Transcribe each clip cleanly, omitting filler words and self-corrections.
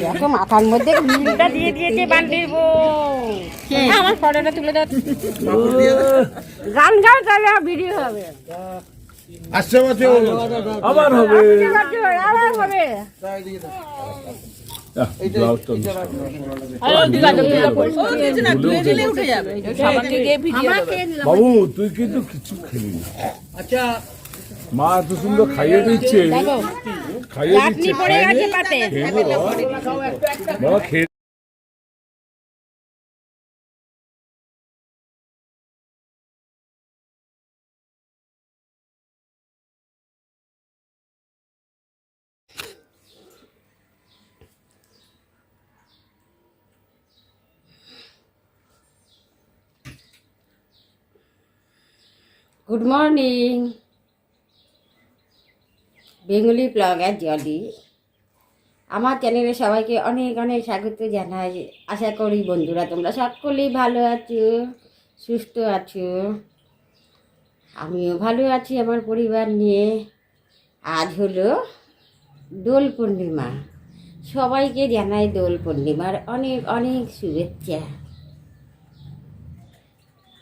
দেখো মাথার মধ্যে ঘিলটা দিয়ে দিয়েছে বান্ডির বউ। আমার ফটোটা তুলে দাও, গান গাও তাহলে ভিডিও হবে। আসছে বছর আবার হবে, আবার হবে। বাবু তুই কিন্তু কিছু খেলি না। আচ্ছা মা এত সুন্দর খাইয়ে দিচ্ছে, খাইয়ে দিচ্ছে, বাবা খেয়ে। Good morning Bengali blogger Jolly. আমার চ্যানেলে সবাইকে অনেক অনেক স্বাগত জানাই। আশা করি বন্ধুরা তোমরা সকলেই ভালো আছো, সুস্থ আছো। আমিও ভালো আছি আমার পরিবার নিয়ে। আজ হলো দোল পূর্ণিমা। সবাইকে জানাই দোল পূর্ণিমার অনেক অনেক শুভেচ্ছা।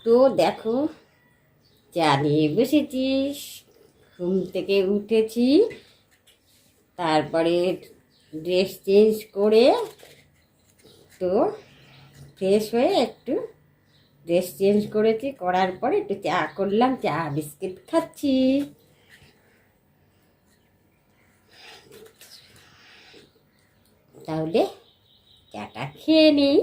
তো দেখো চা নিয়ে বসেছিস, ঘুম থেকে উঠেছি, তারপরে ড্রেস চেঞ্জ করে তো ফ্রেশ হয়ে একটু ড্রেস চেঞ্জ করেছি, করার পরে একটু চা করলাম, চা বিস্কিট খাচ্ছি। তাহলে চাটা খেয়ে নেই।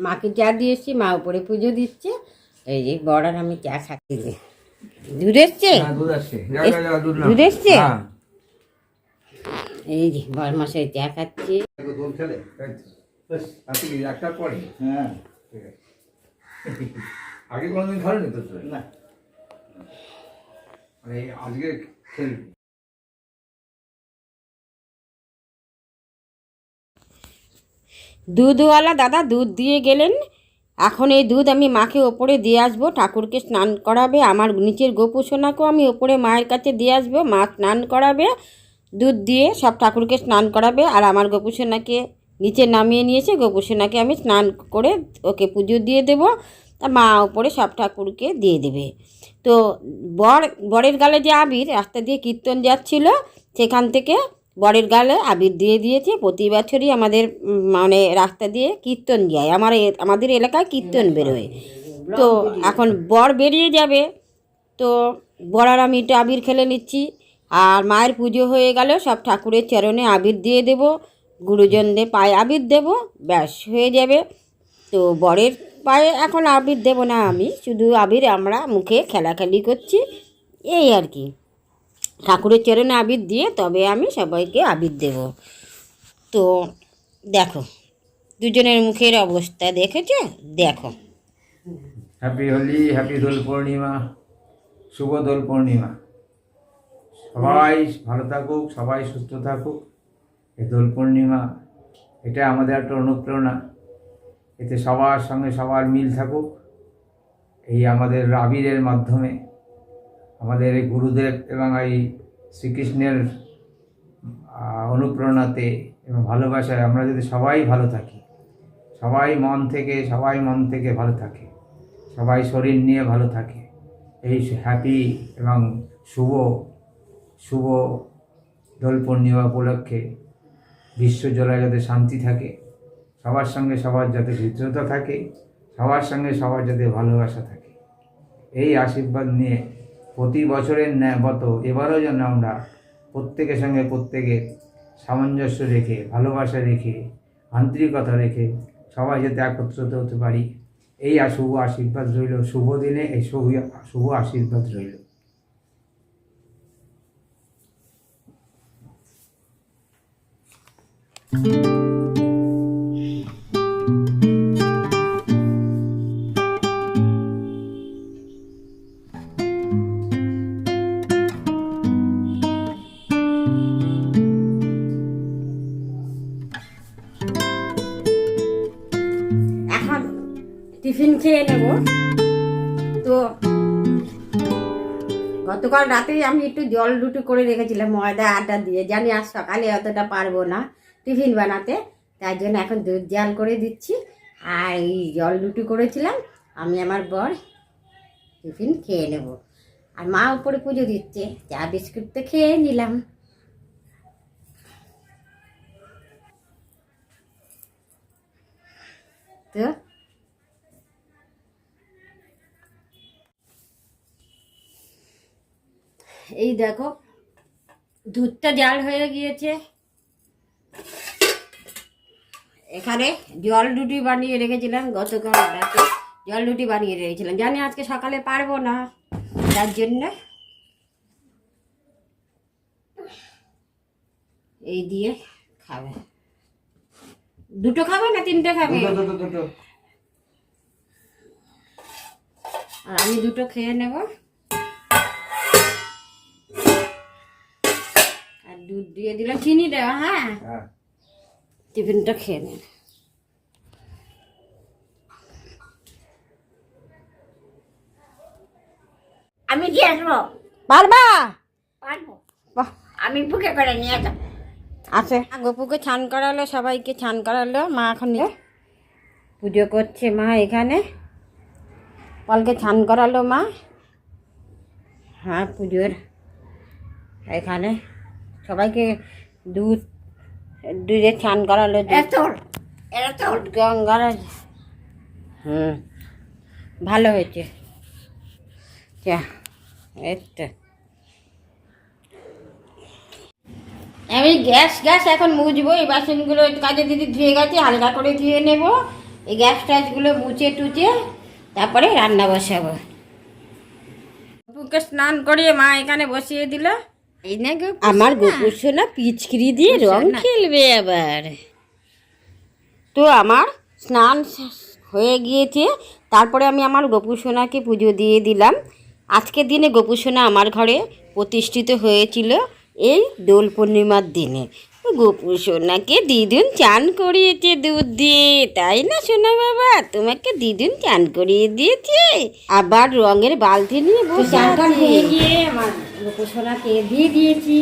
মাকে চা দিয়েছি, মা উপরে পুজো দিচ্ছে। এই যে বড় আর আমি চা খাচ্ছি। দুধ এসছে, দুধ এসছে। এই যে বড় মশাই চা খাচ্ছি। আগে কোনোদিন খেলেনি তো না, মানে আজকে খেলবি। দুধওয়ালা দাদা দুধ দিয়ে গেলেন। এখন এই দুধ আমি মাকে ওপরে দিয়ে আসবো, ঠাকুরকে স্নান করাবে। আমার নিচের গোপু সোনাকেও আমি ওপরে মায়ের কাছে দিয়ে আসবো, মা স্নান করাবে দুধ দিয়ে, সব ঠাকুরকে স্নান করাবে। আর আমার গোপু সোনাকে নিচে নামিয়ে নিয়েছে, গোপু সোনাকে আমি স্নান করে ওকে পুজো দিয়ে দেবো। তা মা ওপরে সব ঠাকুরকে দিয়ে দেবে। তো বরের গালে যে আবির রাস্তা দিয়ে কীর্তন যাচ্ছিল, সেখান থেকে বরের গালে আবির দিয়ে দিয়েছে। প্রতি বছরই আমাদের মানে রাস্তা দিয়ে কীর্তন যায়, আমাদের এলাকায় কীর্তন বেরোয়। তো এখন বর বেরিয়ে যাবে, তো বর আর আমি একটু আবির খেলে নিচ্ছি। আর মায়ের পুজো হয়ে গেল, সব ঠাকুরের চরণে আবির দিয়ে দেব, গুরুজনদের পায়ে আবির দেব, ব্যাস হয়ে যাবে। তো বরের পায়ে এখন আবির দেব না, আমি শুধু আবির আমরা মুখে খেলাখেলি করছি, এই আর কি। ঠাকুরের চরণে আবির দিয়ে তবে আমি সবাইকে আবির দেব। তো দেখো দুজনের মুখের অবস্থা দেখেছো, দেখো। হ্যাপি হোলি, হ্যাপি দোল পূর্ণিমা, শুভ দোল পূর্ণিমা। সবাই ভালো থাকুক, সবাই সুস্থ থাকুক। এই দোল পূর্ণিমা এটা আমাদের একটা অনুপ্রেরণা, এতে সবার সঙ্গে সবার মিল থাকুক। এই আমাদের আবিরের মাধ্যমে আমাদের এই গুরুদেব এবং এই শ্রীকৃষ্ণের অনুপ্রেরণাতে এবং ভালোবাসায় আমরা যদি সবাই ভালো থাকি, সবাই মন থেকে ভালো থাকে, সবাই শরীর নিয়ে ভালো থাকে, এই হ্যাপি এবং শুভ দোল পূর্ণিমা উপলক্ষে বিশ্বজোড়ায় যাতে শান্তি থাকে, সবার সঙ্গে সবার যাতে হৃদ্রতা থাকে, সবার সঙ্গে সবার যাতে ভালোবাসা থাকে, এই আশীর্বাদ নিয়ে প্রতি বছরের মতো এবারও যেন আমরা প্রত্যেকের সঙ্গে প্রত্যেকের সামঞ্জস্য রেখে, ভালোবাসা রেখে, আন্তরিকতা রেখে সবাই যাতে একত্রিত হতে পারি, এই শুভ আশীর্বাদ রইল। শুভ দিনে এই শুভ আশীর্বাদ রইল। টিফিন খেয়ে নেব। তো গতকাল রাতেই আমি একটু জল রুটি করে রেখেছিলাম ময়দা আটা দিয়ে, জানি আজ সকালে অতটা পারবো না টিফিন বানাতে, তাই জন্য এখন দুধ জাল করে দিচ্ছি। আর এই জল রুটি করেছিলাম, আমি আমার বর টিফিন খেয়ে নেব। আর মা উপরে পুজো দিচ্ছে, চা বিস্কুট তো খেয়ে নিলাম। তো এই দেখো দুধটা জাল হয়ে গিয়েছে। এখানে জল রুটি বানিয়ে রেখেছিলাম, গতকাল রাতে জল রুটি বানিয়ে রেখেছিলাম, জানি আজকে সকালে পারবো না, তার জন্য এই দিয়ে খাবে। দুটো খাবে না তিনটে খাবে? আর আমি দুটো খেয়ে নেব। আর দুধ দিয়ে দিলাম, চিনি দেওয়া। হ্যাঁ, টিফিনটা খেয়ে নেন। আমি দিয়ে আসবো, পারবা? পারবো, বাহ, আমি বুকে করে নিয়ে যাবো। আছে। গপুকে ছান করালো, সবাইকে ছান করালো। মা এখন পুজো করছে। মা এখানে পলকে ছান করালো মা। হ্যাঁ, পুজোর এখানে সবাইকে দুধে ছান করালো। এরা তোর গঙ্গার ভালো হয়েছে। আমি গ্যাস এখন মুছবো। এই বাসনগুলো কাজে দিদি ধুয়ে গেছে, হালকা করে ধুয়ে নেব। এই গ্যাস ট্যাসগুলো মুছে টুচে তারপরে রান্না বসাবো। গপুকে স্নান করিয়ে মা এখানে বসিয়ে দিল। আমার গপুর সোনা পিচকিরি দিয়ে রং খেলবে আবার। তো আমার স্নান হয়ে গিয়েছে, তারপরে আমি আমার গপু সোনাকে পুজো দিয়ে দিলাম। আজকের দিনে গপু সোনা আমার ঘরে প্রতিষ্ঠিত হয়েছিল এই দোল পূর্ণিমার দিনে। গপু সোনাকে দিদুন চান করিয়েছে দুধ দিয়ে, তাই না সোনা বাবা? তোমাকে দিদুন চান করিয়ে দিয়েছে। আবার রঙের বালতি নিয়ে বসে হয়ে গিয়ে আমার গপু সোনাকে দিয়ে দিয়েছি।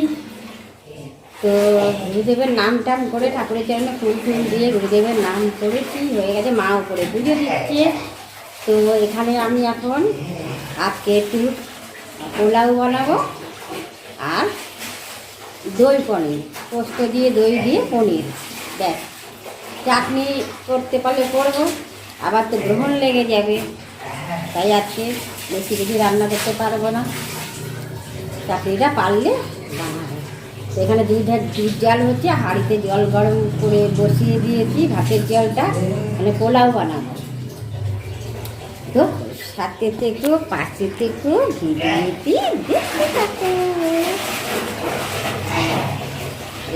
তো গুরুদেবের নাম টাম করে ঠাকুরের চরণে ফুল ফুল দিয়ে গুরুদেবের নাম করেছি, হয়ে গেছে। মা উপরে পুজো দিচ্ছে। তো এখানে আমি এখন আজকে একটু পোলাও বানাবো আর দই পনির, পোস্ত দিয়ে দই দিয়ে পনির। দেখ, চাটনি করতে পারলে করবো, আবার তো গ্রহণ লেগে যাবে, তাই আজকে বেশি বেশি রান্না করতে পারবো না। চাটনিটা পারলে বানাবো। তো এখানে দুধ জাল হচ্ছে, হাঁড়িতে জল গরম করে বসিয়ে দিয়েছি, ভাতের জলটা, মানে পোলাও বানাবো। তো সাথে থেকে পাশে থেকে ভিডিওটি দেখতে থাকো।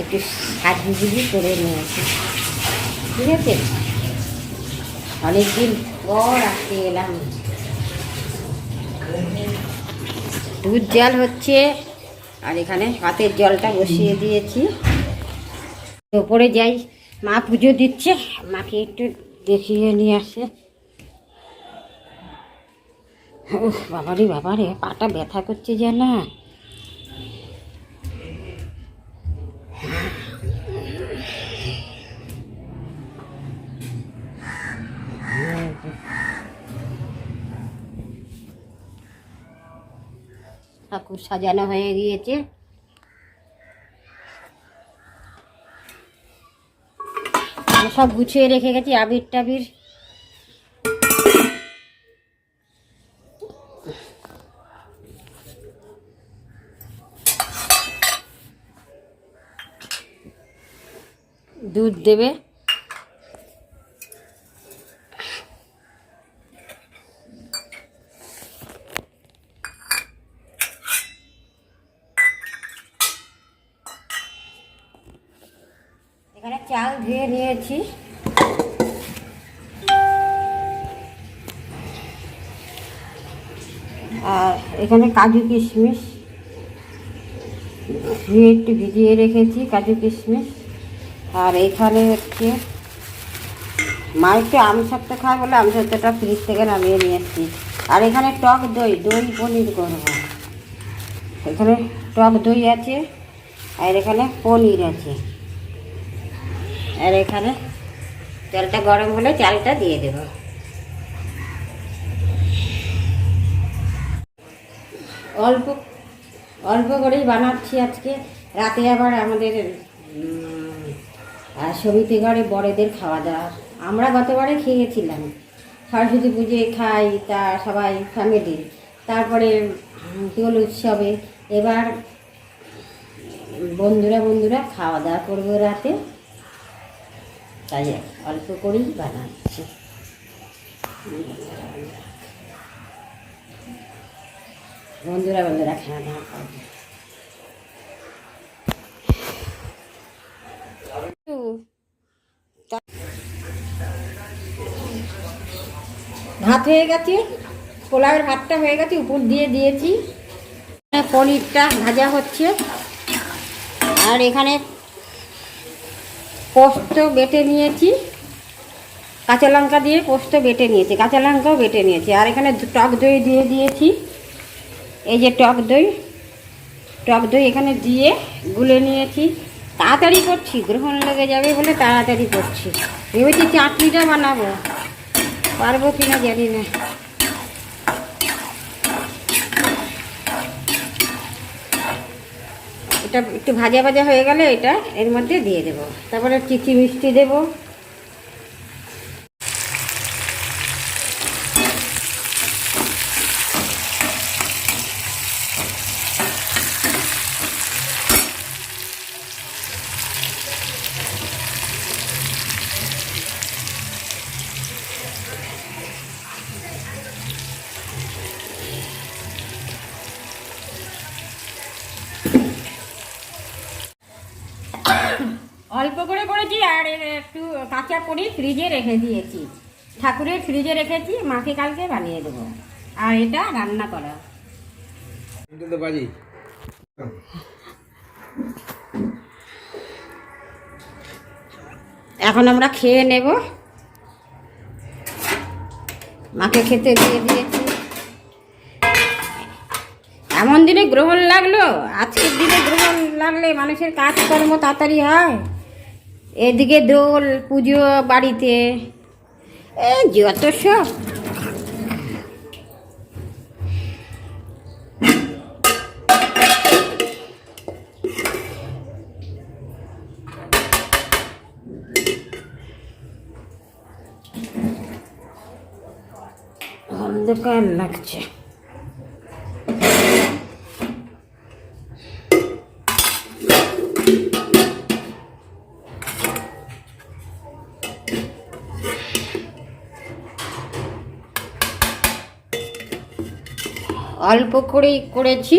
একটু সাজুগুজি করে নিয়েছি, ঠিক আছে? অনেকদিন পর আসতে এলাম। দুধ জাল হচ্ছে আর এখানে ভাতের জলটা বসিয়ে দিয়েছি। ওপরে যাই, মা পুজো দিচ্ছে, মাকে একটু দেখিয়ে নিয়ে আসে। বাবারে পাটা ব্যথা করছে যে না। ঠাকুর সাজানো হয়ে গিয়েছে। সব গুছিয়ে রেখে গেছি, আবির টাবির। দুধ দেবে, এখানে চাল ধুয়ে নিয়েছি। আর এখানে কাজু কিশমিশ ধুয়ে একটু ভিজিয়ে রেখেছি, কাজু কিশমিশ। আর এখানে হচ্ছে মা একটু আমসত্ত্ব খায় বলে আমসত্ত্বটা ফ্রিজ থেকে নামিয়ে নিয়ে এসেছি। আর এখানে টক দই পনির করবো। এখানে টক দই আছে, আর এখানে পনির আছে, আর এখানে তেলটা গরম হলে চালটা দিয়ে দেব। অল্প অল্প করেই বানাচ্ছি আজকে। রাতে আবার আমাদের সমিতি ঘরে বড়দের খাওয়া দাওয়া। আমরা গতবারে খেয়েছিলাম, সরস্বতী পুজোয় খাই, তা সবাই ফ্যামিলি, তারপরে দোল উৎসবে। এবার বন্ধুরা খাওয়া দাওয়া করবো রাতে, তাই অল্প করেই বানাচ্ছি। বন্ধুরা খাওয়া দাওয়া করবে। ভাত হয়ে গেছে, পোলাওয়ের ভাতটা হয়ে গেছে, উপর দিয়ে দিয়েছি। পনিরটা ভাজা হচ্ছে, আর এখানে পোস্ত বেটে নিয়েছি, কাঁচা লঙ্কা দিয়ে পোস্ত বেটে নিয়েছি, কাঁচা লঙ্কাও বেটে নিয়েছি। আর এখানে টক দই দিয়ে দিয়েছি। এই যে টক দই এখানে দিয়ে গুলে নিয়েছি। তাড়াতাড়ি করছি, গ্রহণ লেগে যাবে বলে তাড়াতাড়ি করছি। ভেবেছি চাটনিটা বানাবো, পারবো কিনা জানি না। এটা একটু ভাজা ভাজা হয়ে গেলে এটা এর মধ্যে দিয়ে দেবো। তারপরে চিচি মিষ্টি দেবো। অল্প করে করেছি, আর একটু কাঁচা পনির ফ্রিজে রেখে দিয়েছি, ঠাকুরের ফ্রিজে রেখেছি, মাকে কালকে বানিয়ে দেবো। আর এটা রান্না করা। এখন আমরা খেয়ে নেব। মাকে খেতে দিয়ে দিয়েছি। এমন দিনে গ্রহণ লাগলো, আজকের দিনে গ্রহণ লাগলে মানুষের কাজকর্ম তাড়াতাড়ি হয়। এদিকে দোল পুজো বাড়িতে, যত সব। অন্ধকার লাগছে। অল্প করেই করেছি।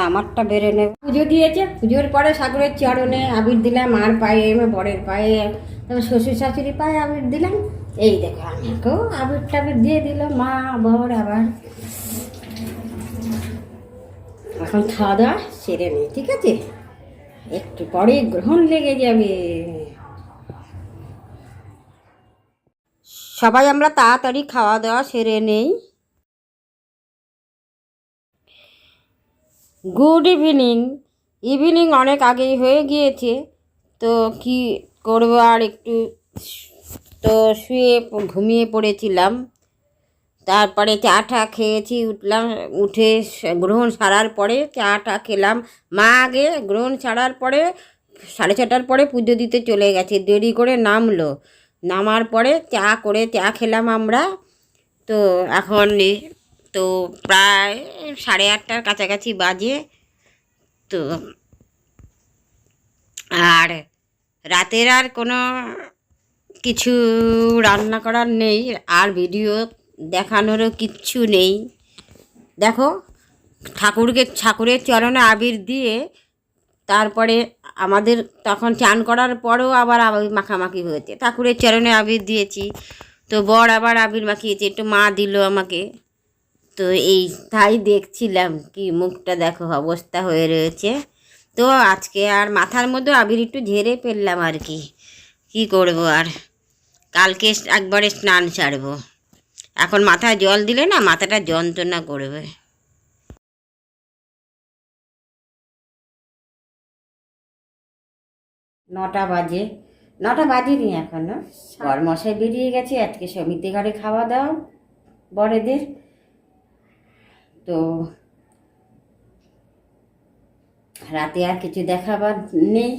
আমারটা বেড়ে নেব। পুজো দিয়েছে, পুজোর পরে সাগরের চরণে আবির দিলাম, আর পায়ে বরের পায়ে, তারপর শ্বশুর শাশুড়ি পায়ে আবির দিলাম। এই দেখো আমাকেও আবির টাবির দিয়ে দিল মা বর। আবার এখন খাওয়া দাওয়া সেরে নেই, ঠিক আছে? একটু পরে গ্রহণ লেগে যাবে। সবাই আমরা তাড়াতাড়ি খাওয়া দাওয়া সেরে নেই। গুড ইভিনিং অনেক আগেই হয়ে গিয়েছে, তো কি করবো আর, একটু তো শুয়ে ঘুমিয়ে পড়েছিলাম। তারপরে চা টা খেয়েছি, উঠলাম, উঠে গ্রহণ সারার পরে চা টা খেলাম। মা আগে গ্রহণ ছাড়ার পরে 6:30টার পরে পুজো দিতে চলে গেছে, দেরি করে নামলো। নামার পরে চা খেলাম আমরা। তো এখন তো প্রায় 8:30টার কাছাকাছি বাজে। তো আর রাতের আর কোনো কিছু রান্না করার নেই, আর ভিডিও দেখানোরও কিচ্ছু নেই। দেখো ঠাকুরের চরণে আবির দিয়ে তারপরে আমাদের তখন চান করার পরেও আবার আবির মাখামাখি হয়েছে। ঠাকুরের চরণে আবির দিয়েছি, তো বর আবার আবির মাখিয়েছে, একটু মা দিল আমাকে। তো এই তাই দেখছিলাম, কি মুখটা দেখো অবস্থা হয়ে রয়েছে। তো আজকে আর মাথার মধ্যে আবির একটু ঝেড়ে ফেললাম আর কি করবো আর। কালকে একবারে স্নান ছাড়বো, এখন মাথায় জল দিলে না মাথাটা যন্ত্রণা করবে। নটা বাজেনি এখনো। বরমশাই বেরিয়ে গেছে, আজকে সমিতি ঘরে খাওয়া দাওয়া বড়দের। তো রাতে আর কিছু দেখাবার নেই,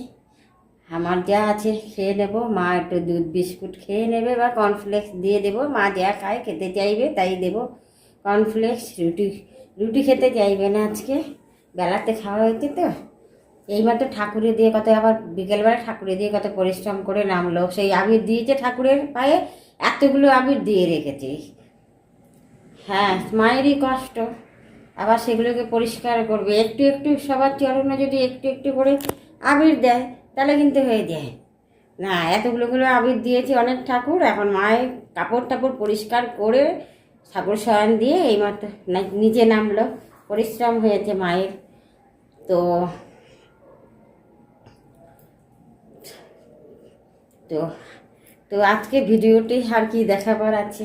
আমার যা আছে খেয়ে নেব। মা একটু দুধ বিস্কুট খেয়ে নেবে বা কর্নফ্লেক্স দিয়ে দেবো, মা যা খায় খেতে চাইবে তাই দেবো। কর্নফ্লেক্স, রুটি খেতে চাইবে না, আজকে বেলাতে খাওয়া হয়েছে। তো এইমাত্র ঠাকুরে দিয়ে কত, আবার বিকেলবেলা ঠাকুরে দিয়ে কত পরিশ্রম করে নামলো। সেই আবির দিয়েছে ঠাকুরের পায়ে, এতগুলো আবির দিয়ে রেখেছে। হ্যাঁ, মায়েরই কষ্ট, আবার সেগুলোকে পরিষ্কার করবে। একটু একটু সবার চরণে যদি একটু একটু করে আবির দেয় তাহলে কিন্তু হয়ে যায় না। এতগুলো আবির দিয়েছে অনেক ঠাকুর, এখন মায়ের কাপড় টাপড় পরিষ্কার করে ঠাকুর শয়ন দিয়ে এইমাত্র নিচে নামলো। পরিশ্রম হয়েছে মায়ের। তো তো তো আজকে ভিডিওটি আর কি দেখাবার আছে,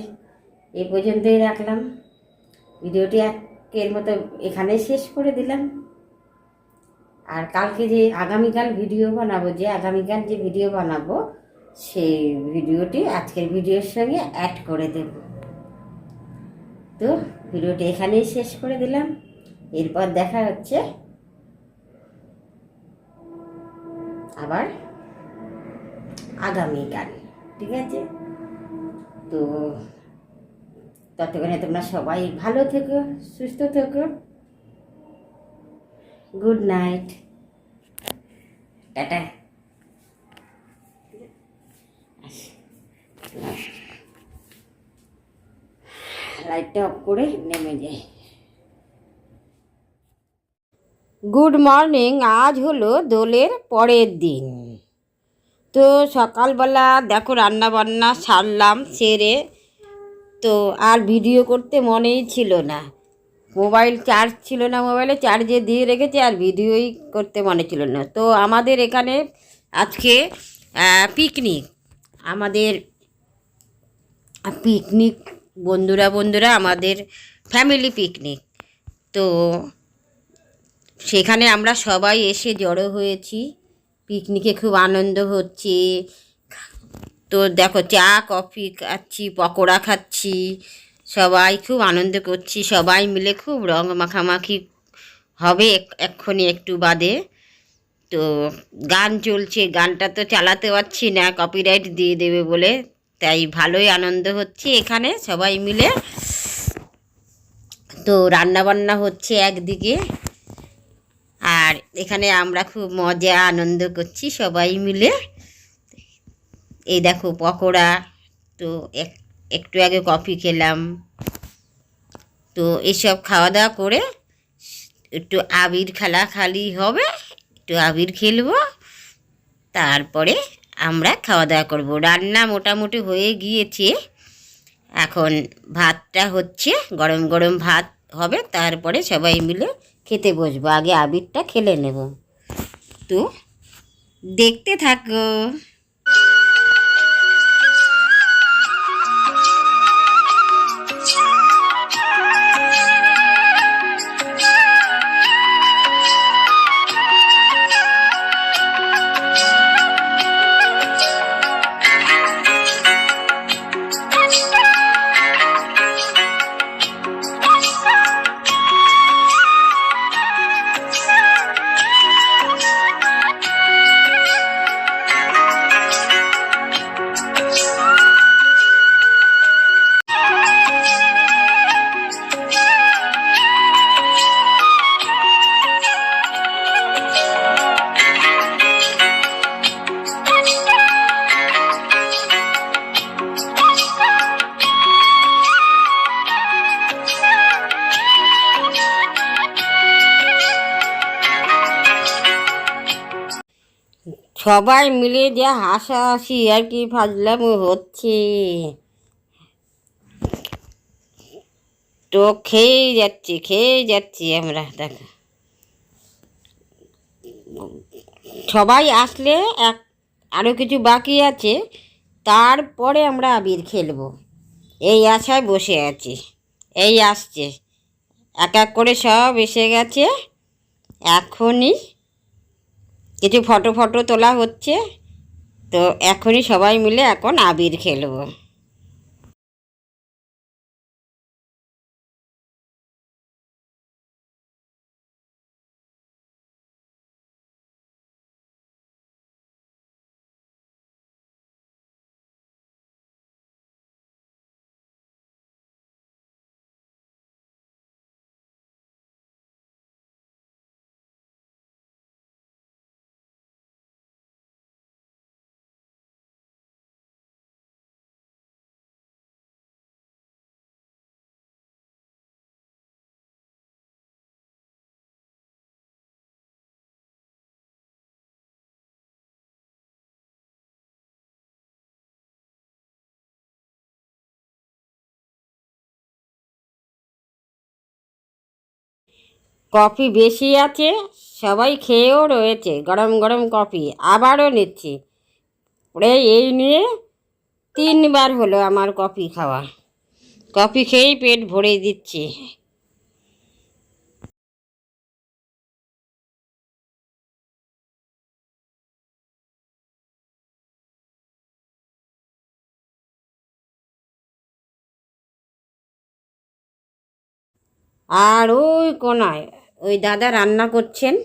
এই পর্যন্তই রাখলাম। ভিডিওটি আজকের মতো এখানেই শেষ করে দিলাম। আর কালকে যে আগামীকাল যে ভিডিও বানাবো সেই ভিডিওটি আজকের ভিডিওর সঙ্গে অ্যাড করে দেব। তো ভিডিওটি এখানেই শেষ করে দিলাম, এরপর দেখা হচ্ছে আবার আগামীকাল, ঠিক আছে? তো ততক্ষণে তোমরা সবাই ভালো থেকো, সুস্থ থেকো। Good night, tata. লাইটটা অফ করে নেমে যাই। Good morning. আজ হলো দোলের পরের দিন। তো সকালবেলা দেখো রান্না বান্না সারলাম, সেরে তো আর ভিডিও করতে মনেই ছিল না। মোবাইল চার্জ ছিল না, মোবাইলে চার্জে দিয়ে রেখেছি, আর ভিডিওই করতে মনে ছিল না। তো আমাদের এখানে আজকে পিকনিক, আমাদের পিকনিক বন্ধুরা আমাদের ফ্যামিলি পিকনিক। তো সেখানে আমরা সবাই এসে জড়ো হয়েছি, পিকনিকে খুব আনন্দ হচ্ছে। তো দেখো চা কফি খাচ্ছি, পকোড়া খাচ্ছি, সবাই খুব আনন্দ করছি, সবাই মিলে খুব রং মাখামাখি হবে এক্ষুনি একটু বাদে। তো গান চলছে, গানটা তো চালাতে পারছি না, কপিরাইট দিয়ে দেবে বলে, তাই ভালোই আনন্দ হচ্ছে এখানে সবাই মিলে। তো রান্নাবান্না হচ্ছে একদিকে, আর এখানে আমরা খুব মজা আনন্দ করছি সবাই মিলে। এই দেখো পকোড়া, তো একটু আগে কফি খেলাম। তো এসব খাওয়া দাওয়া করে একটু আবির খেলাখালি হবে, একটু আবির খেলবো, তারপরে আমরা খাওয়া দাওয়া করব। রান্না মোটামুটি হয়ে গিয়েছে, এখন ভাতটা হচ্ছে, গরম গরম ভাত হবে, তারপরে সবাই মিলে খেতে বসবো। আগে আবিরটা খেলে নেব। তো দেখতে থাকো। সবাই মিলে যা হাসাহাসি আর কি ফাজলামো হচ্ছে, তো খেয়েই যাচ্ছি আমরা। দেখো সবাই আসলে আরও কিছু বাকি আছে, তারপরে আমরা আবির খেলবো, এই আশায় বসে আছি। এই আসছে, এক এক করে সব এসে গেছে। এখনই কিছু ফটো ফটো তোলা হচ্ছে, তো এখনই সবাই মিলে এখন আবির খেলবো। কফি বেশি আছে, সবাই খেয়েও রয়েছে, গরম গরম কফি আবারও নিচ্ছি। পরে এই নিয়ে 3বার হলো আমার কফি খাওয়া, কফি খেয়েই পেট ভরে দিচ্ছি। আর ওই কোনায় ওই দাদা রান্না করছেন।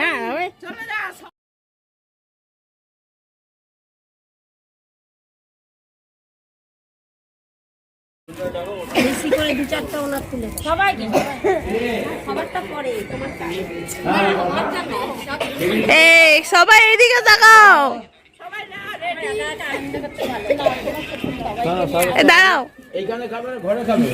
না ওই বেশি করে 2-4টা ওনার তুলে সবাইকে সবারটা পরে তোমারটা এই সবাই এদিকে তাকাও দাঁড়াও এইখানে খাবে ঘরে খাবে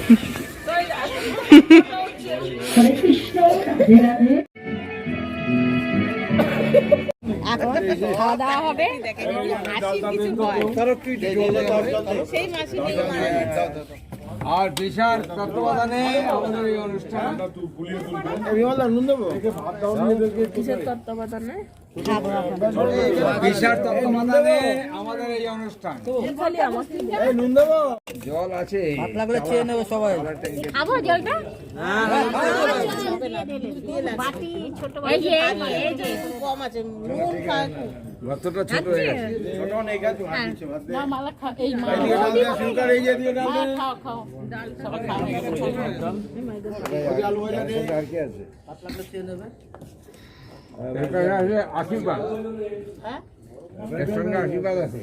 খাওয়া দাওয়া হবে আর বিশাল তত্ত্বাবধানে আমাদের এই অনুষ্ঠান বিশাল তত্ত্বাবধানে আমাদের এই অনুষ্ঠান জল আছে চেয়ে নেবে সবাই খাবো জলটা বাটি ছোট বাটি এই যে কম আছে নুন খায় কতটা ছোট হয়ে গেছে ছোট নেই গেছে না মালা খা এই মা শুরু করে এই যে দিয়ে দাও খাও খাও আলু ভাজা দিয়ে আর কি আছে পাতলা চেয়ে নেবে এটা আছে আশীর্বাদ হ্যাঁ এর সঙ্গে আশীর্বাদ আছে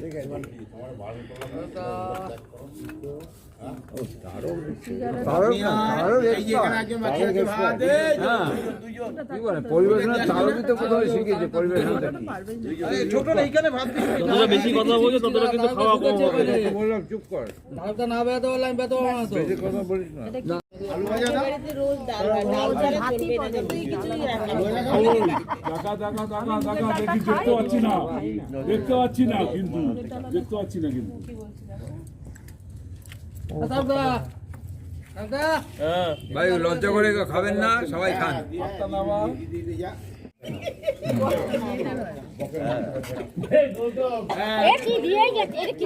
বেশি কথা বলছো ততটা কিন্তু খাওয়া কম হবে। বললাম চুপ কর না বেতো বললাম বেতো বেশি কথা বলিস না দেখা দেখা দেখা দেখা দেখি দেখতে পাচ্ছি না কিন্তু ভাই লজ্জা করে খাবেন না সবাই খান কি দিয়ে গেছে এটা কি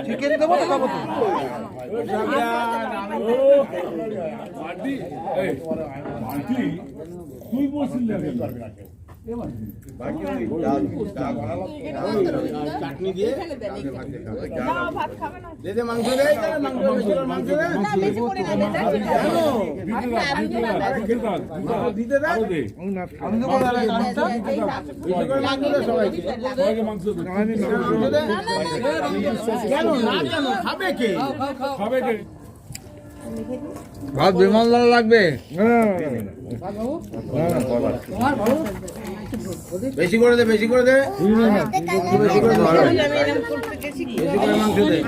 চিকেন দেবো তো খাবো তো তুই বলছিস চাটনি দিয়ে দে মাংস দে মাংস দিতে দে আমি তো খাবে কে ভাত বিমল লাগবে বেশি করে দে বেশি করে দে বেশি করে মাংস দে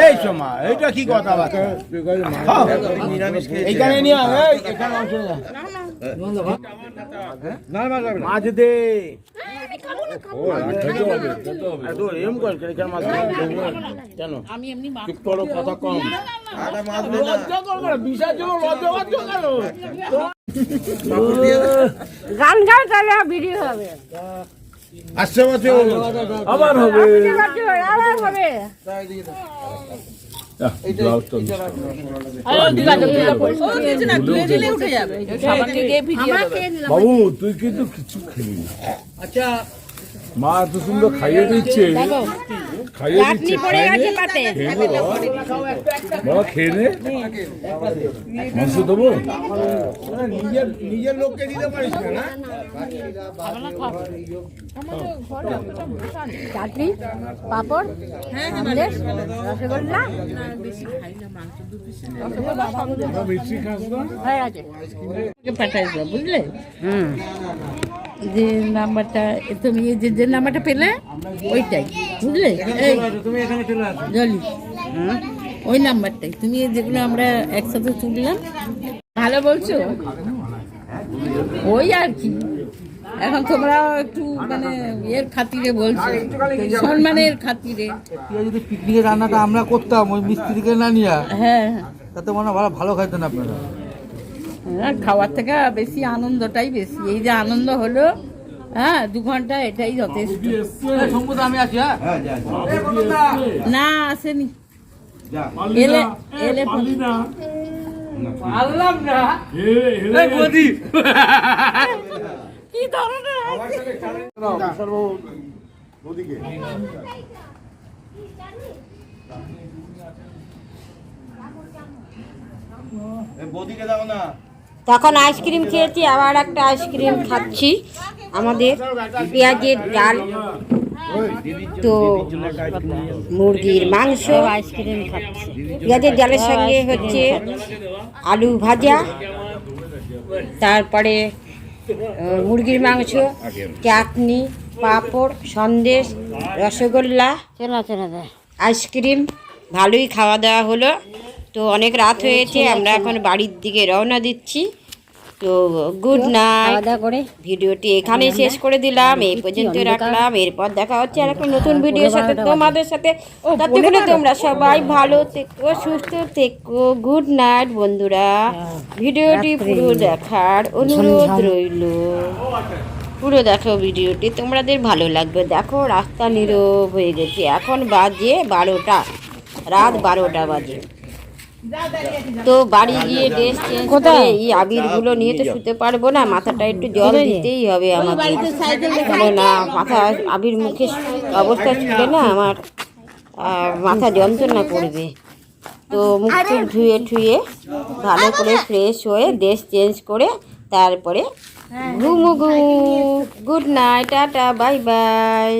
এই সোমা এইটা কি কথা এইখানে নিয়ে মাছ দে এম কর কেন আমি এমনি মা চুপ করো কথা কম গান গাও তাহলে ভিডিও হবে আসছে আবার হবে আবার হবে বাবু তুই কিন্তু কিছু খেলি না। আচ্ছা মা এত সুন্দর খাইয়ে দিচ্ছে খাইয়ে দিচ্ছে বাবা খেয়ে নে মাংস দেবো নিজের লোককে দিতে পারিস না চাটনি পাপড় সন্দেশ রসগোল্লা মিষ্টি খাস না হয়ে গেছে পাঠাই দাও বুঝলে যে নাম্বারটা তুমি যে নাম্বারটা পেলে ওইটাই বুঝলে এই তুমি এখানে চলে আসো জলি ওই নাম্বারটাই তুমি যেগুলো আমরা একসাথে তুললাম ভালো বলছো ওই আর কি এখন তোমরা একটু মানে এর খাতিরে বলছো সম্মানের খাতিরে যদি পিকনিকের রান্নাটা আমরা করতাম ওই মিস্ত্রিকে না নিয়ে হ্যাঁ তাতে মনে হয় ভালো খাইতেন আপনারা হ্যাঁ খাওয়ার থেকে বেশি আনন্দটাই বেশি এই যে আনন্দ হলো হ্যাঁ 2 ঘন্টা এটাই যথেষ্ট সম্ভবত আমি আছি হ্যাঁ না আসেনি এলে এলে আল্লাহ না কি ধরনের তখন আইসক্রিম খেয়েছি, আবার একটা আইসক্রিম খাচ্ছি, আমাদের পেঁয়াজের ডাল, তো মুরগির মাংস, আইসক্রিম খাচ্ছি, পেঁয়াজের ডালের সঙ্গে হচ্ছে আলু ভাজা, তারপরে মুরগির মাংস, চাটনি, পাঁপড়, সন্দেশ, রসগোল্লা, আইসক্রিম, ভালোই খাওয়া দাওয়া হলো। তো অনেক রাত হয়েছে, আমরা এখন বাড়ির দিকে রওনা দিচ্ছি। তো গুড নাইট, ভিডিওটি এখানেই শেষ করে দিলাম, এই পর্যন্ত রাখলাম। এরপর দেখা হচ্ছে আর একটা নতুন ভিডিওর সাথে তোমাদের সাথে। ততক্ষণে তোমরা সবাই ভালো থেকো, সুস্থ থেকো। গুড নাইট বন্ধুরা, ভিডিওটি পুরো দেখার অনুরোধ রইল। পুরো দেখো ভিডিওটি, তোমাদের ভালো লাগবে। দেখো রাস্তা নীরব হয়ে গেছে, এখন বাজে 12টা, রাত 12টা বাজে। তো বাড়ি গিয়ে ড্রেস চেঞ্জ করে এই আবিরগুলো নিয়ে তো শুতে পারবো না, মাথাটা একটু জল দিতেই হবে আমাকে, কেননা মাথা আবির মুখে অবস্থা ছিল না আমার, মাথা যন্ত্রণা করবে। তো মুখ টুক ধুয়ে ঠুয়ে ভালো করে ফ্রেশ হয়ে ড্রেস চেঞ্জ করে তারপরে ঘুমু। Good night, tata, bye by.